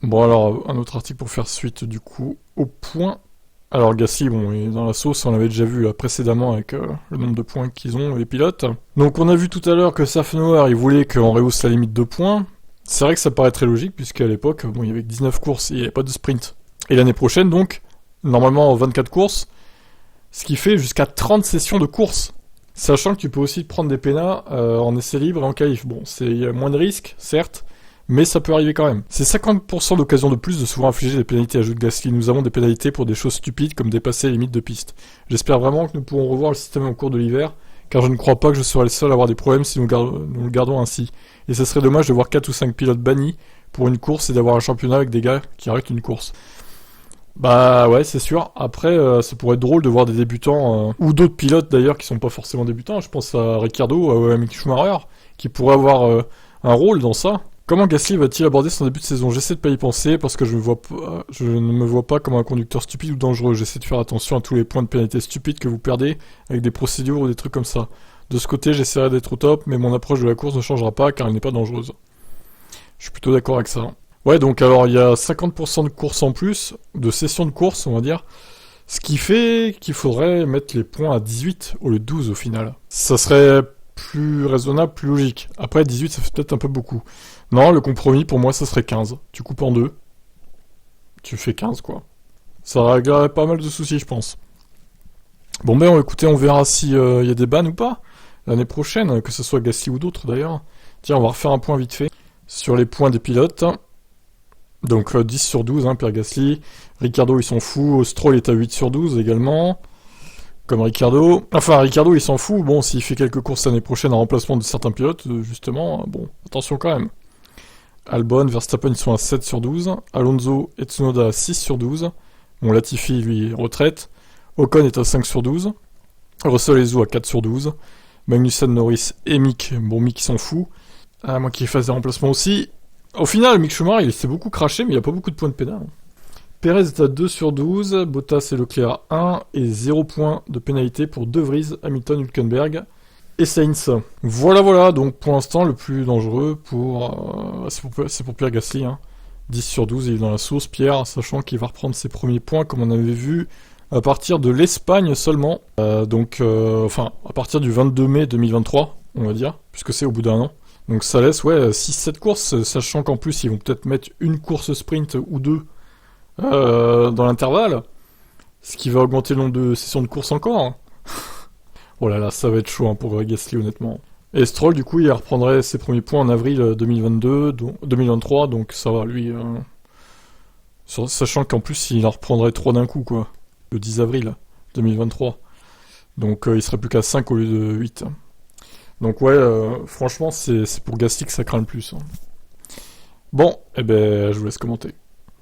Bon alors, un autre article pour faire suite du coup au point. Alors Gasly, bon, il est dans la sauce, on l'avait déjà vu là, précédemment avec le nombre de points qu'ils ont, les pilotes. Donc on a vu tout à l'heure que Safnauer, il voulait qu'on rehausse la limite de points. C'est vrai que ça paraît très logique, puisqu'à l'époque, bon, il y avait que 19 courses, et il n'y avait pas de sprint. Et l'année prochaine, donc, normalement 24 courses, ce qui fait jusqu'à 30 sessions de courses. Sachant que tu peux aussi te prendre des pénats en essai libre et en qualif. Bon, il y a moins de risques, certes, mais ça peut arriver quand même. C'est 50% d'occasion de plus de se voir infliger des pénalités, ajoute Gasly. Nous avons des pénalités pour des choses stupides comme dépasser les limites de piste. J'espère vraiment que nous pourrons revoir le système au cours de l'hiver, car je ne crois pas que je serai le seul à avoir des problèmes si nous le gardons ainsi. Et ce serait dommage de voir 4 ou 5 pilotes bannis pour une course et d'avoir un championnat avec des gars qui arrêtent une course. Bah ouais, c'est sûr. Après, ça pourrait être drôle de voir des débutants, ou d'autres pilotes d'ailleurs qui sont pas forcément débutants. Je pense à Ricciardo, à Mick Schumacher, qui pourrait avoir un rôle dans ça. Comment Gasly va-t-il aborder son début de saison? J'essaie de pas y penser parce que je ne me vois pas comme un conducteur stupide ou dangereux. J'essaie de faire attention à tous les points de pénalité stupides que vous perdez avec des procédures ou des trucs comme ça. De ce côté, j'essaierai d'être au top, mais mon approche de la course ne changera pas car elle n'est pas dangereuse. Je suis plutôt d'accord avec ça. Ouais, donc alors il y a 50% de courses en plus, de sessions de course, on va dire. Ce qui fait qu'il faudrait mettre les points à 18 au lieu de 12 au final. Ça serait plus raisonnable, plus logique. Après, 18, ça fait peut-être un peu beaucoup. Non, le compromis, pour moi, ça serait 15. Tu coupes en deux. Tu fais 15, quoi. Ça réglerait pas mal de soucis, je pense. Bon, ben, écoutez, on verra s'il y a des bans ou pas. L'année prochaine, que ce soit Gasly ou d'autres, d'ailleurs. Tiens, on va refaire un point vite fait. Sur les points des pilotes. Donc, 10 sur 12, Pierre Gasly. Ricciardo, il s'en fout. Stroll est à 8 sur 12, également. Comme Ricciardo. Enfin, Ricciardo, il s'en fout. Bon, s'il fait quelques courses l'année prochaine en remplacement de certains pilotes, justement, bon, attention quand même. Albon, Verstappen, ils sont à 7 sur 12. Alonso et Tsunoda à 6 sur 12. Bon, Latifi, lui, retraite. Ocon est à 5 sur 12. Russell et Zhou à 4 sur 12. Magnussen, Norris et Mick. Bon, Mick, il s'en fout. À moins qu'il fasse des remplacements aussi. Au final, Mick Schumacher, il s'est beaucoup craché, mais il n'y a pas beaucoup de points de pénal. Perez est à 2 sur 12. Bottas et Leclerc à 1. Et 0 points de pénalité pour De Vries, Hamilton, Hülkenberg et Sainz. Voilà, donc pour l'instant, le plus dangereux c'est pour Pierre Gasly. 10 sur 12, il est dans la sauce, Pierre, sachant qu'il va reprendre ses premiers points, comme on avait vu, à partir de l'Espagne seulement. Enfin, à partir du 22 mai 2023, on va dire, puisque c'est au bout d'un an. Donc ça laisse, 6-7 courses, sachant qu'en plus, ils vont peut-être mettre une course sprint ou deux dans l'intervalle, ce qui va augmenter le nombre de sessions de course encore. Oh là là, ça va être chaud pour Gasly, honnêtement. Et Stroll, du coup, il reprendrait ses premiers points en avril 2023, donc ça va, lui. Sachant qu'en plus, il en reprendrait 3 d'un coup, quoi. Le 10 avril 2023. Donc il serait plus qu'à 5 au lieu de 8. Donc franchement, c'est pour Gasly que ça craint le plus. Bon, je vous laisse commenter.